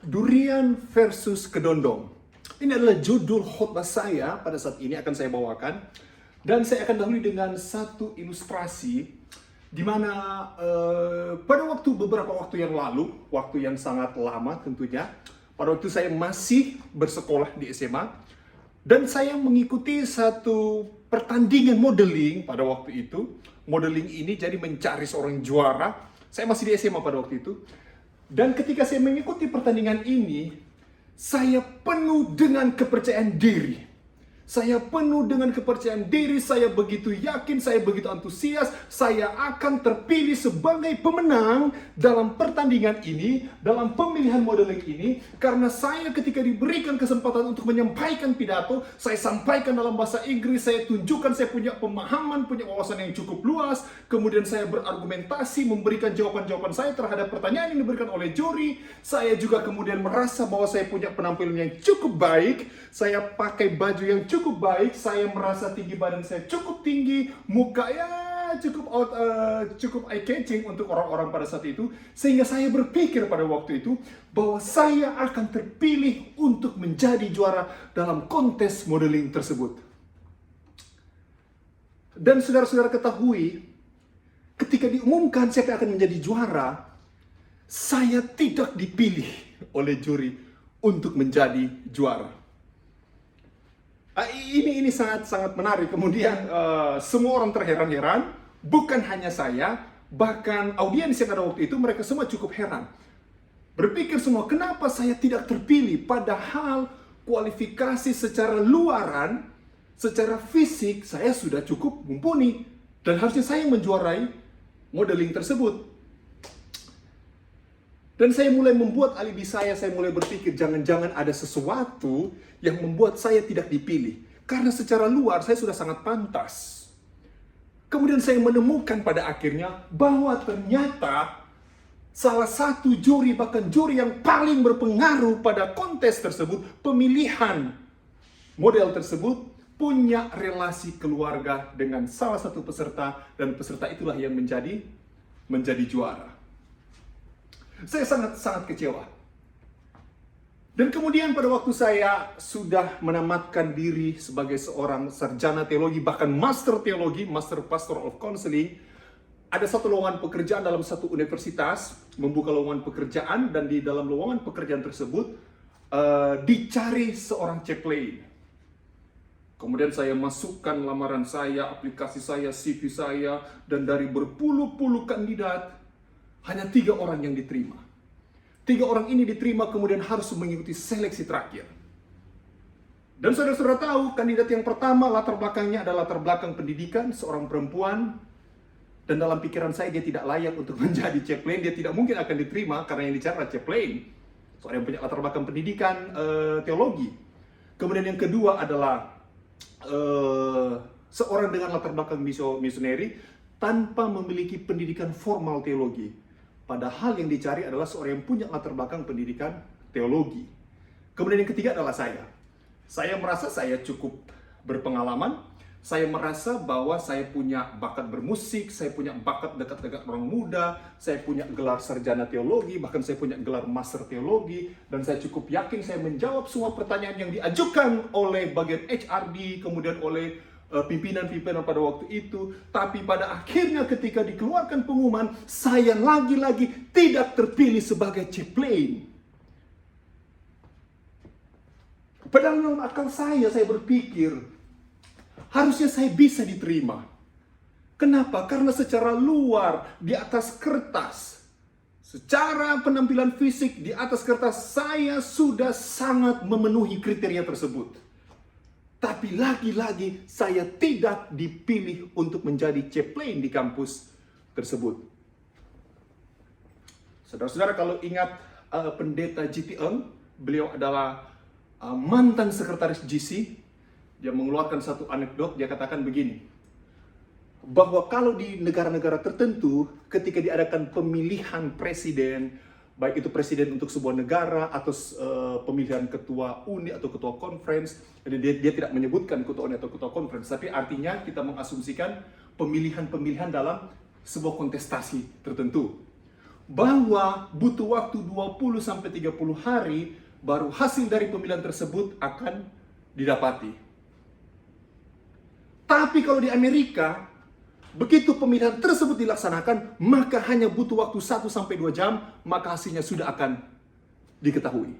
Durian versus kedondong. Ini adalah judul khotbah saya pada saat ini akan saya bawakan. Dan saya akan dahului dengan satu ilustrasi di mana pada beberapa waktu yang lalu, waktu yang sangat lama tentunya, pada waktu saya masih bersekolah di SMA, dan saya mengikuti satu pertandingan modeling pada waktu itu. Modeling ini jadi mencari seorang juara. Saya masih di SMA pada waktu itu. Dan ketika saya mengikuti pertandingan ini, saya penuh dengan kepercayaan diri. Saya penuh dengan kepercayaan diri, saya begitu yakin, saya begitu antusias, saya akan terpilih sebagai pemenang dalam pertandingan ini, dalam pemilihan modeling ini, karena saya ketika diberikan kesempatan untuk menyampaikan pidato, saya sampaikan dalam bahasa Inggris, saya tunjukkan saya punya pemahaman, punya wawasan yang cukup luas, kemudian saya berargumentasi, memberikan jawaban-jawaban saya terhadap pertanyaan yang diberikan oleh juri, saya juga kemudian merasa bahwa saya punya penampilan yang cukup baik, saya pakai baju yang cukup baik, saya merasa tinggi badan saya cukup tinggi, muka ya cukup eye catching untuk orang-orang pada saat itu, sehingga saya berpikir pada waktu itu bahwa saya akan terpilih untuk menjadi juara dalam kontes modeling tersebut. Dan saudara-saudara ketahui, ketika diumumkan siapa akan menjadi juara, saya tidak dipilih oleh juri untuk menjadi juara. Ini sangat menarik. Kemudian semua orang terheran-heran, bukan hanya saya, bahkan audiens yang ada waktu itu mereka semua cukup heran. Berpikir semua, kenapa saya tidak terpilih padahal kualifikasi secara luaran, secara fisik saya sudah cukup mumpuni dan harusnya saya menjuarai modeling tersebut. Dan saya mulai membuat alibi saya mulai berpikir jangan-jangan ada sesuatu yang membuat saya tidak dipilih. Karena secara luar saya sudah sangat pantas. Kemudian saya menemukan pada akhirnya bahwa ternyata salah satu juri, bahkan juri yang paling berpengaruh pada kontes tersebut, pemilihan model tersebut, punya relasi keluarga dengan salah satu peserta, dan peserta itulah yang menjadi juara. Saya sangat kecewa. Dan kemudian pada waktu saya sudah menamatkan diri sebagai seorang sarjana teologi, bahkan master teologi, master pastoral of counseling, ada satu lowongan pekerjaan dalam satu universitas, membuka lowongan pekerjaan, dan di dalam lowongan pekerjaan tersebut dicari seorang chaplain. Kemudian saya masukkan lamaran saya, aplikasi saya, CV saya, dan dari berpuluh-puluh kandidat, hanya 3 orang yang diterima. 3 orang ini diterima kemudian harus mengikuti seleksi terakhir. Dan saudara-saudara tahu, kandidat yang pertama latar belakangnya adalah latar belakang pendidikan, seorang perempuan. Dan dalam pikiran saya dia tidak layak untuk menjadi chaplain, dia tidak mungkin akan diterima karena yang dicari adalah chaplain. Seorang yang punya latar belakang pendidikan teologi. Kemudian yang kedua adalah seorang dengan latar belakang misioneri tanpa memiliki pendidikan formal teologi. Padahal yang dicari adalah seorang yang punya latar belakang pendidikan teologi. Kemudian yang ketiga adalah saya. Saya merasa saya cukup berpengalaman. Saya merasa bahwa saya punya bakat bermusik, saya punya bakat dekat-dekat orang muda, saya punya gelar sarjana teologi, bahkan saya punya gelar master teologi, dan saya cukup yakin saya menjawab semua pertanyaan yang diajukan oleh bagian HRD, kemudian oleh pimpinan-pimpinan pada waktu itu. Tapi pada akhirnya ketika dikeluarkan pengumuman, saya lagi-lagi tidak terpilih sebagai chaplain. Padahal dalam akal saya berpikir harusnya saya bisa diterima. Kenapa? Karena secara luar, di atas kertas, secara penampilan fisik di atas kertas, saya sudah sangat memenuhi kriteria tersebut. Tapi lagi-lagi saya tidak dipilih untuk menjadi chaplain di kampus tersebut. Saudara-saudara kalau ingat pendeta G.T. Eng, beliau adalah mantan sekretaris GC. Dia mengeluarkan satu anekdot, dia katakan begini, bahwa kalau di negara-negara tertentu ketika diadakan pemilihan presiden, baik itu presiden untuk sebuah negara atau pemilihan ketua uni atau ketua conference. Jadi dia tidak menyebutkan ketua uni atau ketua conference, tapi artinya kita mengasumsikan pemilihan-pemilihan dalam sebuah kontestasi tertentu. Bahwa butuh waktu 20 sampai 30 hari baru hasil dari pemilihan tersebut akan didapati. Tapi kalau di Amerika, begitu pemilihan tersebut dilaksanakan, maka hanya butuh waktu 1 sampai 2 jam, maka hasilnya sudah akan diketahui.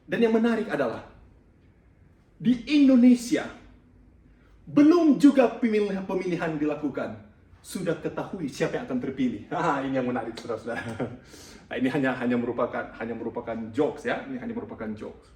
Dan yang menarik adalah, di Indonesia, belum juga pemilihan dilakukan, sudah ketahui siapa yang akan terpilih. Ini yang menarik, saudara-saudara. Nah, ini hanya merupakan jokes ya, ini hanya merupakan jokes.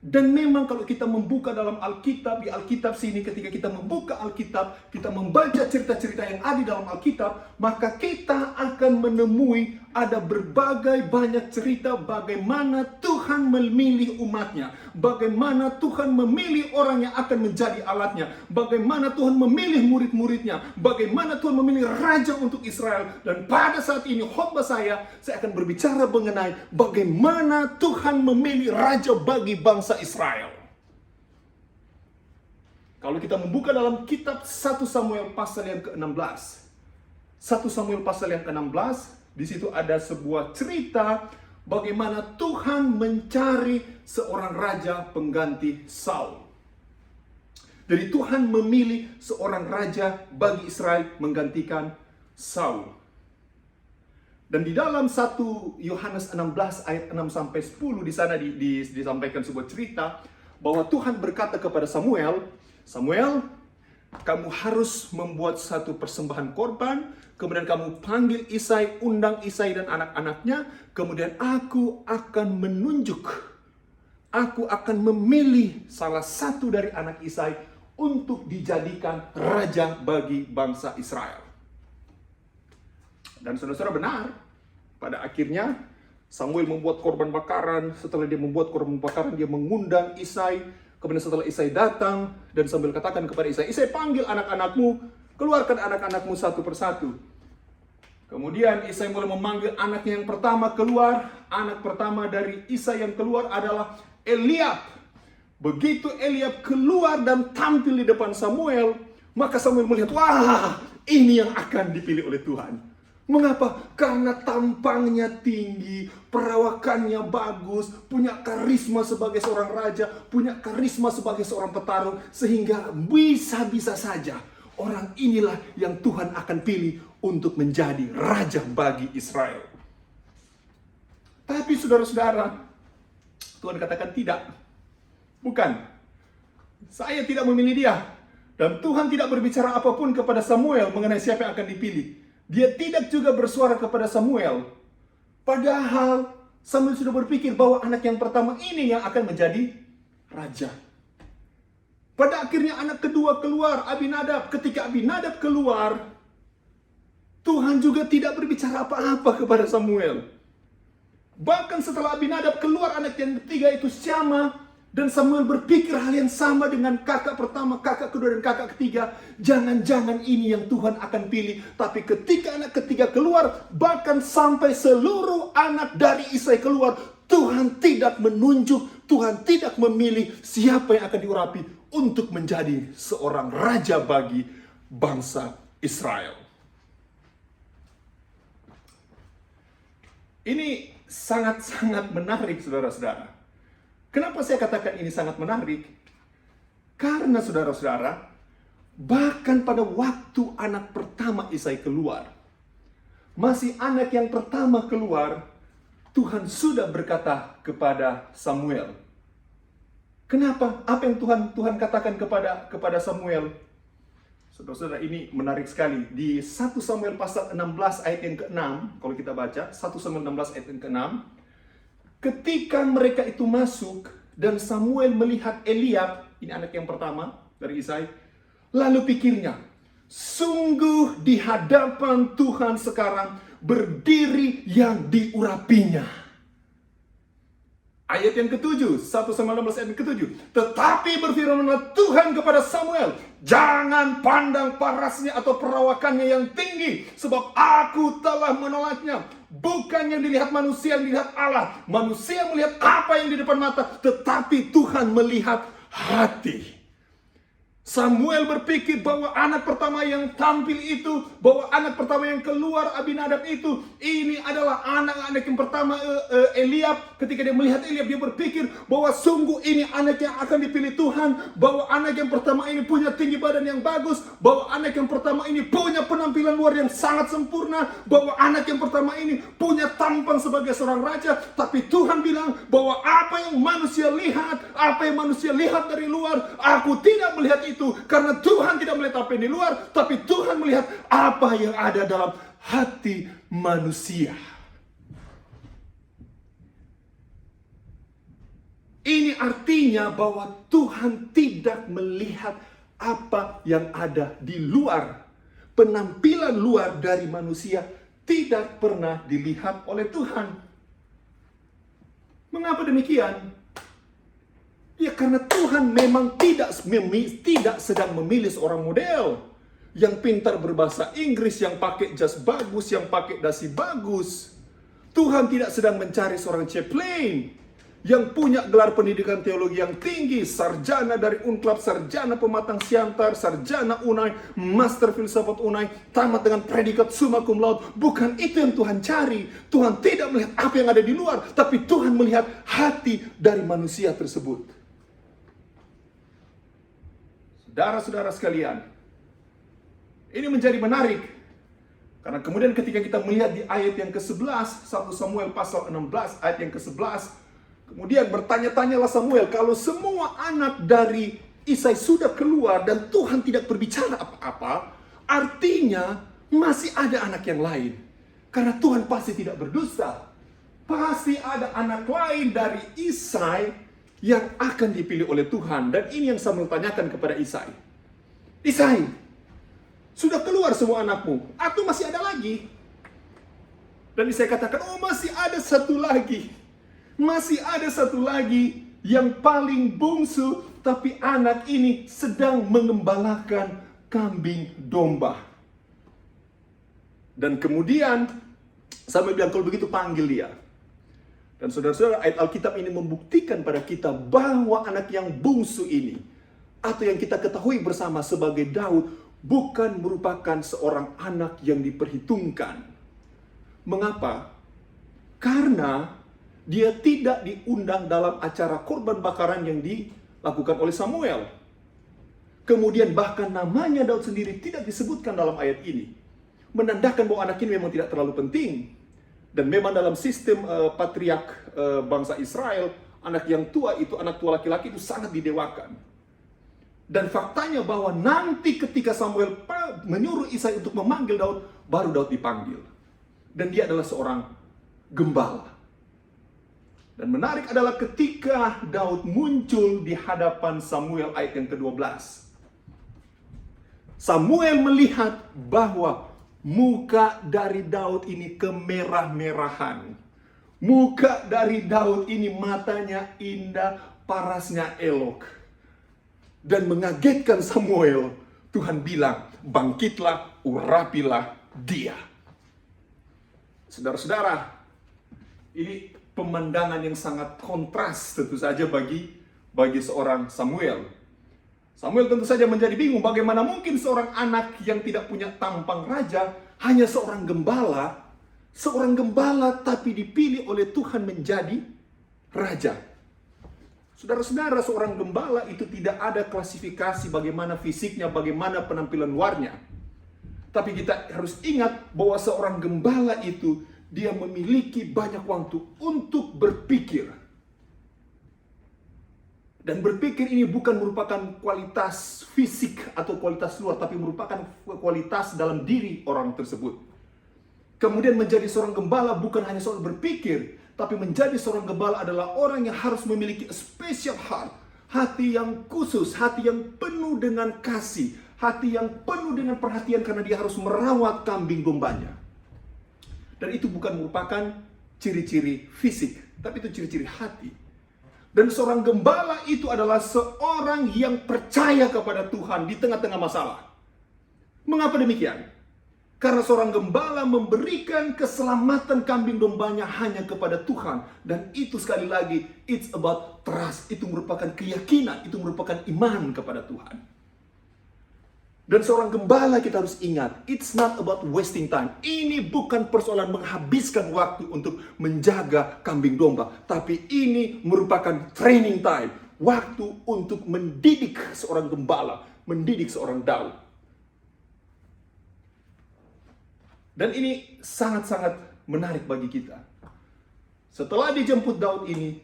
Dan memang kalau kita membuka dalam Alkitab, di Alkitab sini ketika kita membuka Alkitab, kita membaca cerita-cerita yang ada di dalam Alkitab, maka kita akan menemui ada berbagai banyak cerita bagaimana Tuhan memilih umatnya, bagaimana Tuhan memilih orang yang akan menjadi alatnya, bagaimana Tuhan memilih murid-muridnya, bagaimana Tuhan memilih raja untuk Israel. Dan pada saat ini khotbah saya akan berbicara mengenai bagaimana Tuhan memilih raja bagi bangsa Israel. Kalau kita membuka dalam kitab 1 Samuel pasal yang ke-16, 1 Samuel pasal yang ke-16, di situ ada sebuah cerita bagaimana Tuhan mencari seorang raja pengganti Saul. Jadi Tuhan memilih seorang raja bagi Israel menggantikan Saul. Dan di dalam 1 Yohanes 16 ayat 6 sampai 10 di sana disampaikan sebuah cerita bahwa Tuhan berkata kepada Samuel, "Samuel, kamu harus membuat satu persembahan korban, kemudian kamu panggil Isai, undang Isai dan anak-anaknya, kemudian aku akan memilih salah satu dari anak Isai untuk dijadikan raja bagi bangsa Israel." Dan saudara-saudara benar, pada akhirnya Samuel membuat korban bakaran. Setelah dia membuat korban bakaran, dia mengundang Isai. Kemudian setelah Isai datang, dan Samuel katakan kepada Isai, "Isai, panggil anak-anakmu, keluarkan anak-anakmu satu persatu." Kemudian Isai mulai memanggil anaknya yang pertama keluar. Anak pertama dari Isai yang keluar adalah Eliab. Begitu Eliab keluar dan tampil di depan Samuel, maka Samuel melihat, wah, ini yang akan dipilih oleh Tuhan. Mengapa? Karena tampangnya tinggi, perawakannya bagus, punya karisma sebagai seorang raja, punya karisma sebagai seorang petarung, sehingga bisa-bisa saja orang inilah yang Tuhan akan pilih untuk menjadi raja bagi Israel. Tapi saudara-saudara, Tuhan katakan tidak. Bukan. Saya tidak memilih dia. Dan Tuhan tidak berbicara apapun kepada Samuel mengenai siapa yang akan dipilih. Dia tidak juga bersuara kepada Samuel. Padahal Samuel sudah berpikir bahwa anak yang pertama ini yang akan menjadi raja. Pada akhirnya anak kedua keluar, Abinadab. Ketika Abinadab keluar, Tuhan juga tidak berbicara apa-apa kepada Samuel. Bahkan setelah Abinadab keluar, anak yang ketiga itu Syama. Dan Samuel berpikir hal yang sama dengan kakak pertama, kakak kedua, dan kakak ketiga. Jangan-jangan ini yang Tuhan akan pilih. Tapi ketika anak ketiga keluar, bahkan sampai seluruh anak dari Isai keluar, Tuhan tidak menunjuk, Tuhan tidak memilih siapa yang akan diurapi untuk menjadi seorang raja bagi bangsa Israel. Ini sangat-sangat menarik, saudara-saudara. Kenapa saya katakan ini sangat menarik? Karena saudara-saudara, bahkan pada waktu anak pertama Isai keluar, masih anak yang pertama keluar, Tuhan sudah berkata kepada Samuel. Kenapa? Apa yang Tuhan katakan kepada Samuel? Saudara-saudara, ini menarik sekali. Di 1 Samuel pasal 16 ayat yang ke-6, kalau kita baca, 1 Samuel 16 ayat yang ke-6, ketika mereka itu masuk dan Samuel melihat Eliab, ini anak yang pertama dari Isai, lalu pikirnya, sungguh di hadapan Tuhan sekarang berdiri yang diurapinya. Ayat yang ke-7, 1 Samuel 16 ayat yang ke-7. Tetapi berfirmanlah Tuhan kepada Samuel, jangan pandang parasnya atau perawakannya yang tinggi, sebab aku telah menolaknya. Bukan yang dilihat manusia, yang dilihat Allah. Manusia melihat apa yang di depan mata, tetapi Tuhan melihat hati. Samuel berpikir bahwa anak pertama yang tampil itu, bahwa anak pertama yang keluar Abinadab itu, ini adalah anak-anak yang pertama Eliab. Ketika dia melihat Eliab, dia berpikir bahwa sungguh ini anak yang akan dipilih Tuhan, bahwa anak yang pertama ini punya tinggi badan yang bagus, bahwa anak yang pertama ini punya penampilan luar yang sangat sempurna, bahwa anak yang pertama ini punya tampan sebagai seorang raja. Tapi Tuhan bilang bahwa apa yang manusia lihat, apa yang manusia lihat dari luar, aku tidak melihat itu. Karena Tuhan tidak melihat apa yang di luar, tapi Tuhan melihat apa yang ada dalam hati manusia. Ini artinya bahwa Tuhan tidak melihat apa yang ada di luar. Penampilan luar dari manusia tidak pernah dilihat oleh Tuhan. Mengapa demikian? Ya karena Tuhan memang tidak sedang memilih seorang model yang pintar berbahasa Inggris, yang pakai jas bagus, yang pakai dasi bagus. Tuhan tidak sedang mencari seorang Chaplain yang punya gelar pendidikan teologi yang tinggi, sarjana dari Unclub, sarjana pematang siantar, sarjana Unai, master filsafat Unai, tamat dengan predikat summa cum laude. Bukan itu yang Tuhan cari. Tuhan tidak melihat apa yang ada di luar, tapi Tuhan melihat hati dari manusia tersebut. Saudara-saudara sekalian, ini menjadi menarik. Karena kemudian ketika kita melihat di ayat yang ke-11, 1 Samuel pasal 16, ayat yang ke-11, kemudian bertanya-tanyalah Samuel, kalau semua anak dari Isai sudah keluar dan Tuhan tidak berbicara apa-apa, artinya masih ada anak yang lain. Karena Tuhan pasti tidak berdusta. Pasti ada anak lain dari Isai yang akan dipilih oleh Tuhan. Dan ini yang Samuel tanyakan kepada Isai. Isai, sudah keluar semua anakmu? Atau masih ada lagi? Dan Isai katakan, oh masih ada satu lagi. Masih ada satu lagi yang paling bungsu, tapi anak ini sedang mengembalakan kambing domba. Dan kemudian Samuel bilang, kalau begitu panggil dia. Dan saudara-saudara, ayat Alkitab ini membuktikan pada kita bahwa anak yang bungsu ini, atau yang kita ketahui bersama sebagai Daud, bukan merupakan seorang anak yang diperhitungkan. Mengapa? Karena dia tidak diundang dalam acara korban bakaran yang dilakukan oleh Samuel. Kemudian bahkan namanya Daud sendiri tidak disebutkan dalam ayat ini. Menandakan bahwa anak ini memang tidak terlalu penting. Dan memang dalam sistem patriark bangsa Israel, anak yang tua itu, anak tua laki-laki itu sangat didewakan. Dan faktanya bahwa nanti ketika Samuel menyuruh Isai untuk memanggil Daud, baru Daud dipanggil. Dan dia adalah seorang gembala. Dan menarik adalah ketika Daud muncul di hadapan Samuel ayat yang ke-12. Samuel melihat bahwa muka dari Daud ini kemerah-merahan. Muka dari Daud ini matanya indah, parasnya elok. Dan mengagetkan Samuel, Tuhan bilang, bangkitlah, urapilah dia. Saudara-saudara, ini pemandangan yang sangat kontras tentu saja bagi seorang Samuel. Samuel tentu saja menjadi bingung bagaimana mungkin seorang anak yang tidak punya tampang raja, hanya seorang gembala tapi dipilih oleh Tuhan menjadi raja. Saudara-saudara, seorang gembala itu tidak ada klasifikasi bagaimana fisiknya, bagaimana penampilan luarnya. Tapi kita harus ingat bahwa seorang gembala itu dia memiliki banyak waktu untuk berpikir. Dan berpikir ini bukan merupakan kualitas fisik atau kualitas luar, tapi merupakan kualitas dalam diri orang tersebut. Kemudian menjadi seorang gembala bukan hanya soal berpikir, tapi menjadi seorang gembala adalah orang yang harus memiliki a special heart. Hati yang khusus, hati yang penuh dengan kasih, hati yang penuh dengan perhatian karena dia harus merawat kambing dombanya. Dan itu bukan merupakan ciri-ciri fisik, tapi itu ciri-ciri hati. Dan seorang gembala itu adalah seorang yang percaya kepada Tuhan di tengah-tengah masalah. Mengapa demikian? Karena seorang gembala memberikan keselamatan kambing dombanya hanya kepada Tuhan. Dan itu sekali lagi, it's about trust. Itu merupakan keyakinan, itu merupakan iman kepada Tuhan. Dan seorang gembala kita harus ingat, it's not about wasting time. Ini bukan persoalan menghabiskan waktu untuk menjaga kambing domba. Tapi ini merupakan training time. Waktu untuk mendidik seorang gembala, mendidik seorang Daud. Dan ini sangat-sangat menarik bagi kita. Setelah dijemput Daud ini,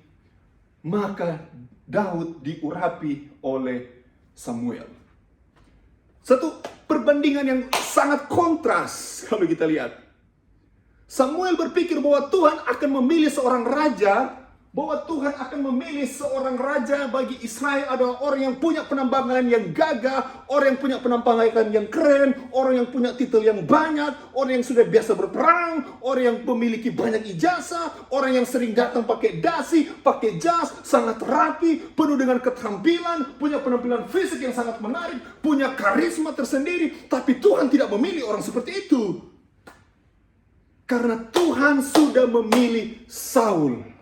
maka Daud diurapi oleh Samuel. Satu perbandingan yang sangat kontras kalau kita lihat. Samuel berpikir bahwa Tuhan akan memilih seorang raja, bahwa Tuhan akan memilih seorang raja bagi Israel adalah orang yang punya penampilan yang gagah, orang yang punya penampilan yang keren, orang yang punya titel yang banyak, orang yang sudah biasa berperang, orang yang memiliki banyak ijazah, orang yang sering datang pakai dasi, pakai jas, sangat rapi, penuh dengan keterampilan, punya penampilan fisik yang sangat menarik, punya karisma tersendiri. Tapi Tuhan tidak memilih orang seperti itu. Karena Tuhan sudah memilih Saul.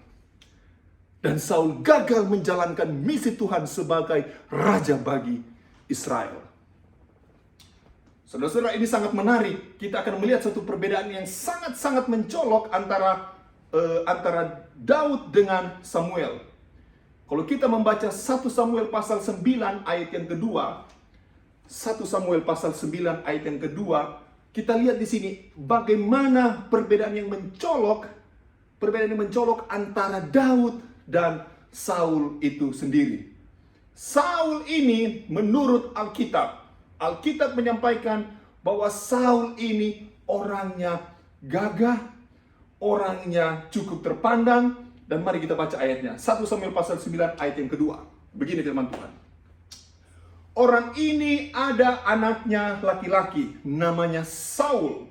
Dan Saul gagal menjalankan misi Tuhan sebagai raja bagi Israel. Saudara-saudara, ini sangat menarik. Kita akan melihat satu perbedaan yang sangat-sangat mencolok antara Daud dengan Samuel. Kalau kita membaca 1 Samuel pasal 9 ayat yang kedua, 1 Samuel pasal 9 ayat yang kedua, kita lihat di sini bagaimana perbedaan yang mencolok antara Daud dan Saul itu sendiri. Saul ini menurut Alkitab menyampaikan bahwa Saul ini orangnya gagah, orangnya cukup terpandang. Dan mari kita baca ayatnya. 1 Samuel pasal 9 ayat yang kedua. Begini firman Tuhan. Orang ini ada anaknya laki-laki, namanya Saul.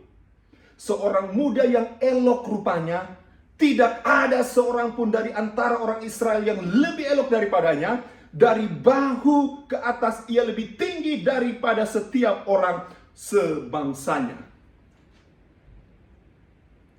Seorang muda yang elok rupanya. Tidak ada seorang pun dari antara orang Israel yang lebih elok daripadanya. Dari bahu ke atas ia lebih tinggi daripada setiap orang sebangsanya.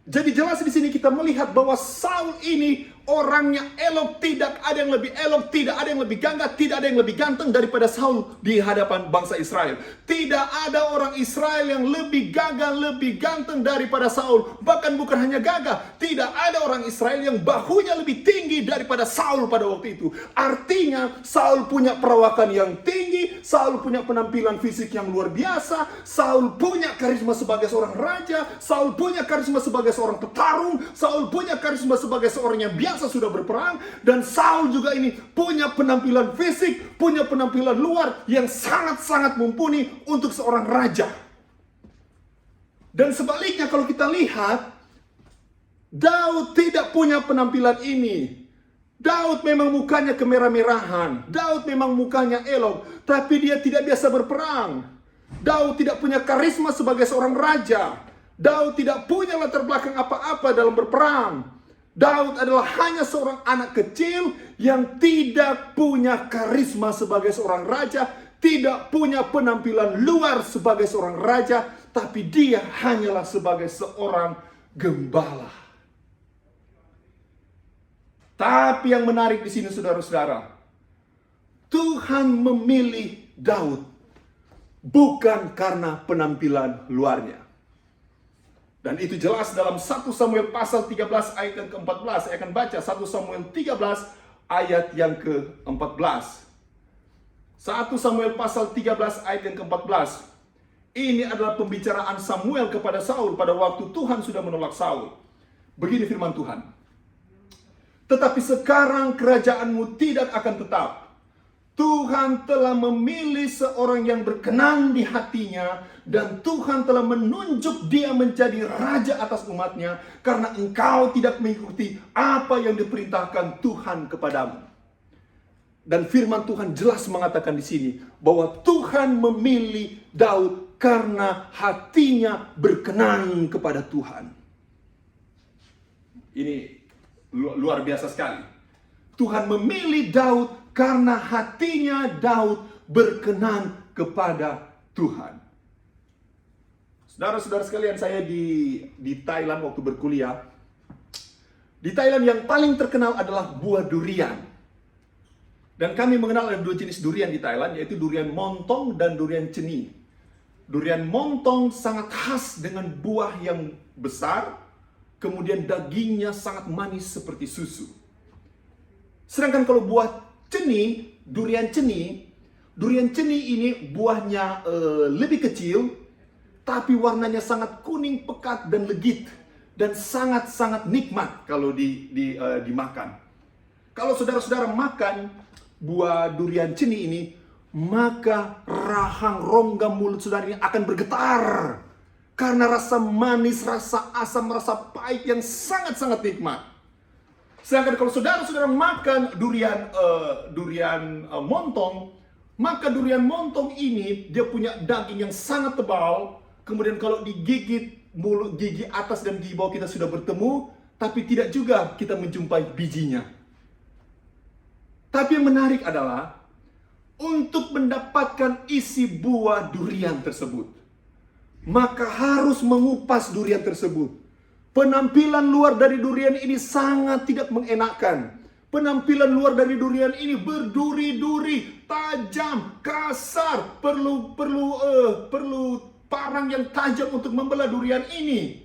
Jadi jelas di sini kita melihat bahwa Saul ini orangnya elok, tidak ada yang lebih elok, tidak ada yang lebih gagah, tidak ada yang lebih ganteng daripada Saul di hadapan bangsa Israel. Tidak ada orang Israel yang lebih gagah, lebih ganteng daripada Saul. Bahkan bukan hanya gagah, tidak ada orang Israel yang bahunya lebih tinggi daripada Saul pada waktu itu. Artinya Saul punya perawakan yang tinggi, Saul punya penampilan fisik yang luar biasa, Saul punya karisma sebagai seorang raja, Saul punya karisma sebagai seorang petarung, Saul punya karisma sebagai seorang yang biasa sudah berperang, dan Saul juga ini punya penampilan fisik, punya penampilan luar yang sangat-sangat mumpuni untuk seorang raja. Dan sebaliknya kalau kita lihat, Daud tidak punya penampilan ini. Daud memang mukanya kemerah-merahan, Daud memang mukanya elok, tapi dia tidak biasa berperang. Daud tidak punya karisma sebagai seorang raja. Daud tidak punya latar belakang apa-apa dalam berperang. Daud adalah hanya seorang anak kecil yang tidak punya karisma sebagai seorang raja, tidak punya penampilan luar sebagai seorang raja, tapi dia hanyalah sebagai seorang gembala. Tapi yang menarik di sini saudara-saudara, Tuhan memilih Daud bukan karena penampilan luarnya. Dan itu jelas dalam 1 Samuel pasal 13 ayat yang ke-14. Saya akan baca 1 Samuel 13 ayat yang ke-14. 1 Samuel pasal 13 ayat yang ke-14. Ini adalah pembicaraan Samuel kepada Saul pada waktu Tuhan sudah menolak Saul. Begini firman Tuhan. Tetapi sekarang kerajaanmu tidak akan tetap. Tuhan telah memilih seorang yang berkenan di hatinya, dan Tuhan telah menunjuk dia menjadi raja atas umatnya, karena engkau tidak mengikuti apa yang diperintahkan Tuhan kepadamu. Dan firman Tuhan jelas mengatakan di sini bahwa Tuhan memilih Daud karena hatinya berkenan kepada Tuhan. Ini luar biasa sekali. Tuhan memilih Daud karena hatinya Daud berkenan kepada Tuhan. Saudara-saudara sekalian, saya di Thailand waktu berkuliah. Di Thailand yang paling terkenal adalah buah durian. Dan kami mengenal ada dua jenis durian di Thailand, yaitu durian montong dan durian ceni. Durian montong sangat khas dengan buah yang besar, kemudian dagingnya sangat manis seperti susu. Sedangkan kalau buah ceni, durian ceni ini buahnya lebih kecil, tapi warnanya sangat kuning, pekat, dan legit. Dan sangat-sangat nikmat kalau dimakan. Kalau saudara-saudara makan buah durian ceni ini, maka rahang rongga mulut saudara ini akan bergetar. Karena rasa manis, rasa asam, rasa pahit yang sangat-sangat nikmat. Sedangkan kalau saudara-saudara makan durian montong, maka durian montong ini dia punya daging yang sangat tebal. Kemudian kalau digigit, mulut gigi atas dan gigi bawah kita sudah bertemu, tapi tidak juga kita menjumpai bijinya. Tapi yang menarik adalah untuk mendapatkan isi buah durian tersebut, maka harus mengupas durian tersebut. Penampilan luar dari durian ini sangat tidak mengenakan. Penampilan luar dari durian ini berduri-duri, tajam, kasar, perlu parang yang tajam untuk membelah durian ini.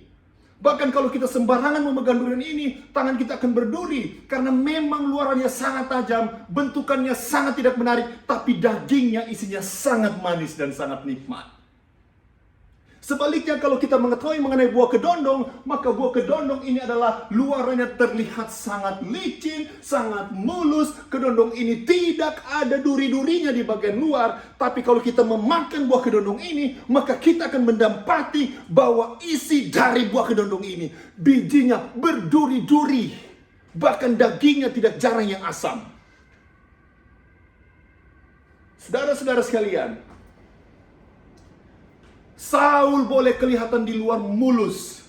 Bahkan kalau kita sembarangan memegang durian ini, tangan kita akan berduri. Karena memang luarannya sangat tajam, bentukannya sangat tidak menarik, tapi dagingnya isinya sangat manis dan sangat nikmat. Sebaliknya kalau kita mengetahui mengenai buah kedondong, maka buah kedondong ini adalah luarannya terlihat sangat licin, sangat mulus. Kedondong ini tidak ada duri-durinya di bagian luar. Tapi kalau kita memakan buah kedondong ini, maka kita akan mendapati bahwa isi dari buah kedondong ini, bijinya berduri-duri. Bahkan dagingnya tidak jarang yang asam. Saudara-saudara sekalian, Saul boleh kelihatan di luar mulus.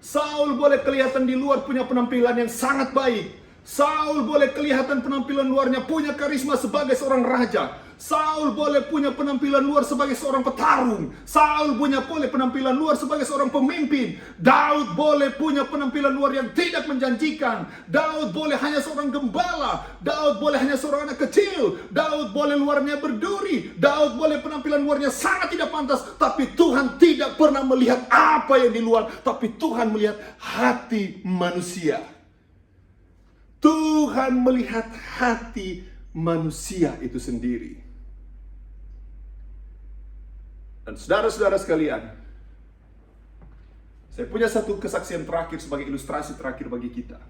Saul boleh kelihatan di luar punya penampilan yang sangat baik. Saul boleh kelihatan penampilan luarnya punya karisma sebagai seorang raja. Saul boleh punya penampilan luar sebagai seorang petarung. Saul boleh penampilan luar sebagai seorang pemimpin. Daud boleh punya penampilan luar yang tidak menjanjikan. Daud boleh hanya seorang gembala. Daud boleh hanya seorang anak kecil. Daud boleh luarnya berduri. Daud boleh penampilan luarnya sangat tidak pantas. Tapi Tuhan tidak pernah melihat apa yang di luar. Tapi Tuhan melihat hati manusia. Tuhan melihat hati manusia itu sendiri. Dan saudara-saudara sekalian, saya punya satu kesaksian terakhir sebagai ilustrasi terakhir bagi kita.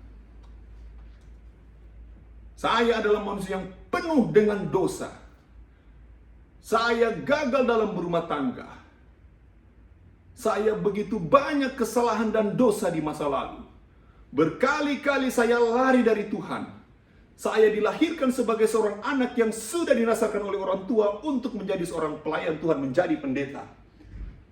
Saya adalah manusia yang penuh dengan dosa. Saya gagal dalam berumah tangga. Saya begitu banyak kesalahan dan dosa di masa lalu. Berkali-kali saya lari dari Tuhan. Saya dilahirkan sebagai seorang anak yang sudah dinasarkan oleh orang tua untuk menjadi seorang pelayan Tuhan, menjadi pendeta.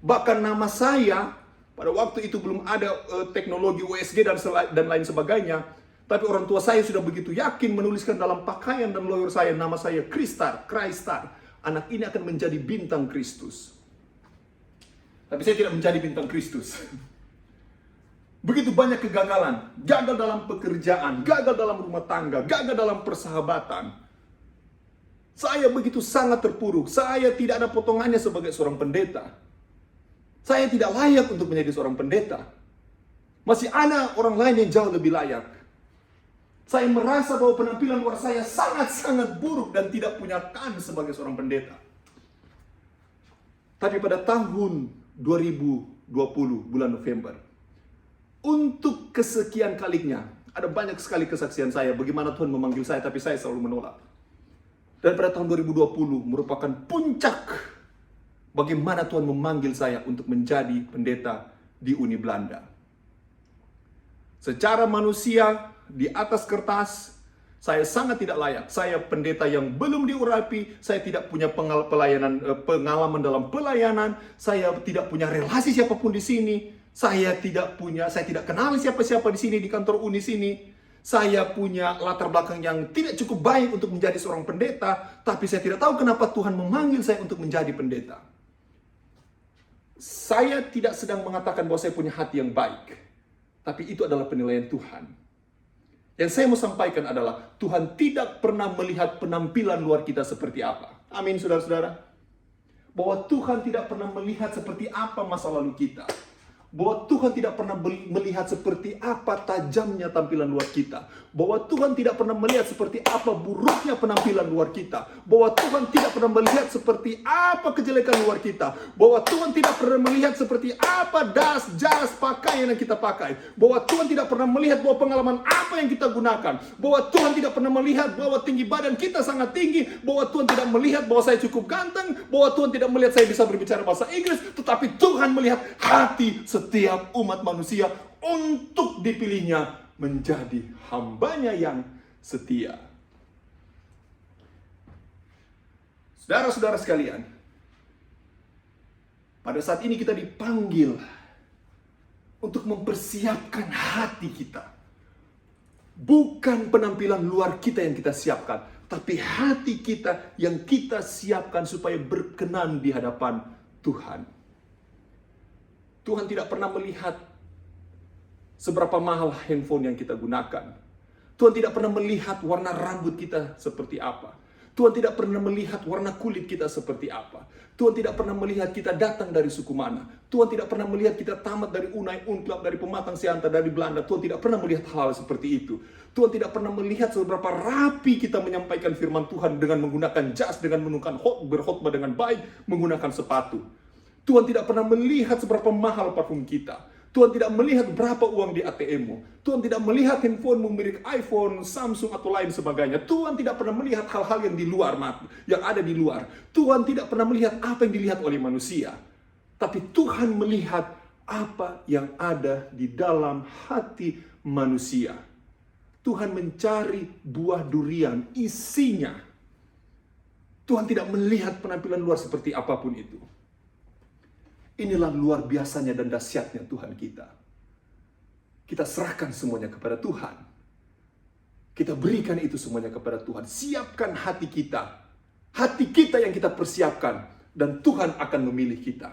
Bahkan nama saya, pada waktu itu belum ada teknologi USG dan lain sebagainya. Tapi orang tua saya sudah begitu yakin menuliskan dalam pakaian dan loyor saya, nama saya Kristar. Anak ini akan menjadi bintang Kristus. Tapi saya tidak menjadi bintang Kristus. Begitu banyak kegagalan, gagal dalam pekerjaan, gagal dalam rumah tangga, gagal dalam persahabatan. Saya begitu sangat terpuruk, saya tidak ada potongannya sebagai seorang pendeta. Saya tidak layak untuk menjadi seorang pendeta. Masih ada orang lain yang jauh lebih layak. Saya merasa bahwa penampilan luar saya sangat-sangat buruk dan tidak punya kans sebagai seorang pendeta. Tapi pada tahun 2020, bulan November, untuk kesekian kalinya, ada banyak sekali kesaksian saya bagaimana Tuhan memanggil saya, tapi saya selalu menolak. Dan pada tahun 2020 merupakan puncak bagaimana Tuhan memanggil saya untuk menjadi pendeta di Uni Belanda. Secara manusia, di atas kertas, saya sangat tidak layak. Saya pendeta yang belum diurapi, saya tidak punya pengalaman dalam pelayanan, saya tidak punya relasi siapapun di sini. Saya tidak kenal siapa-siapa di sini, di kantor Uni sini. Saya punya latar belakang yang tidak cukup baik untuk menjadi seorang pendeta, tapi saya tidak tahu kenapa Tuhan memanggil saya untuk menjadi pendeta. Saya tidak sedang mengatakan bahwa saya punya hati yang baik, tapi itu adalah penilaian Tuhan. Yang saya mau sampaikan adalah Tuhan tidak pernah melihat penampilan luar kita seperti apa. Amin, saudara-saudara. Bahwa Tuhan tidak pernah melihat seperti apa masa lalu kita. Bahwa Tuhan tidak pernah melihat seperti apa tajamnya tampilan luar kita. Bahwa Tuhan tidak pernah melihat seperti apa buruknya penampilan luar kita. Bahwa Tuhan tidak pernah melihat seperti apa kejelekan luar kita. Bahwa Tuhan tidak pernah melihat seperti apa jas pakaian yang kita pakai. Bahwa Tuhan tidak pernah melihat bahwa pengalaman apa yang kita gunakan. Bahwa Tuhan tidak pernah melihat bahwa tinggi badan kita sangat tinggi. Bahwa Tuhan tidak melihat bahwa saya cukup ganteng. Bahwa Tuhan tidak melihat saya bisa berbicara bahasa Inggris. Tetapi Tuhan melihat hati setiap umat manusia untuk dipilihnya menjadi hambanya yang setia. Saudara-saudara sekalian, pada saat ini kita dipanggil untuk mempersiapkan hati kita. Bukan penampilan luar kita yang kita siapkan, tapi hati kita yang kita siapkan supaya berkenan di hadapan Tuhan. Tuhan tidak pernah melihat seberapa mahal handphone yang kita gunakan. Tuhan tidak pernah melihat warna rambut kita seperti apa. Tuhan tidak pernah melihat warna kulit kita seperti apa. Tuhan tidak pernah melihat kita datang dari suku mana. Tuhan tidak pernah melihat kita tamat dari Unai Unclub, dari Pematang Siantar, dari Belanda. Tuhan tidak pernah melihat hal seperti itu. Tuhan tidak pernah melihat seberapa rapi kita menyampaikan firman Tuhan dengan menggunakan jas, dengan menggunakan berkhotbah dengan baik, menggunakan sepatu. Tuhan tidak pernah melihat seberapa mahal parfum kita. Tuhan tidak melihat berapa uang di ATM-mu. Tuhan tidak melihat handphone milik iPhone, Samsung, atau lain sebagainya. Tuhan tidak pernah melihat hal-hal yang di luar, yang ada di luar. Tuhan tidak pernah melihat apa yang dilihat oleh manusia. Tapi Tuhan melihat apa yang ada di dalam hati manusia. Tuhan mencari buah durian, isinya. Tuhan tidak melihat penampilan luar seperti apapun itu. Inilah luar biasanya dan dahsyatnya Tuhan kita. Kita serahkan semuanya kepada Tuhan. Kita berikan itu semuanya kepada Tuhan. Siapkan hati kita. Hati kita yang kita persiapkan. Dan Tuhan akan memilih kita.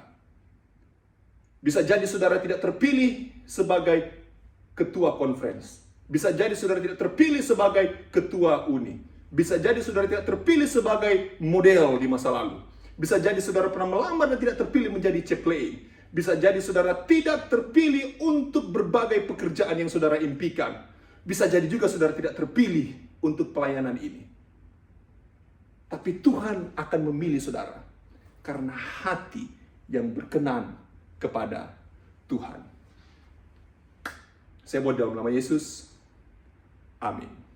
Bisa jadi saudara tidak terpilih sebagai ketua conference. Bisa jadi saudara tidak terpilih sebagai ketua uni. Bisa jadi saudara tidak terpilih sebagai model di masa lalu. Bisa jadi saudara pernah melamar dan tidak terpilih menjadi chaplain. Bisa jadi saudara tidak terpilih untuk berbagai pekerjaan yang saudara impikan. Bisa jadi juga saudara tidak terpilih untuk pelayanan ini. Tapi Tuhan akan memilih saudara karena hati yang berkenan kepada Tuhan. Saya berdoa dalam nama Yesus. Amin.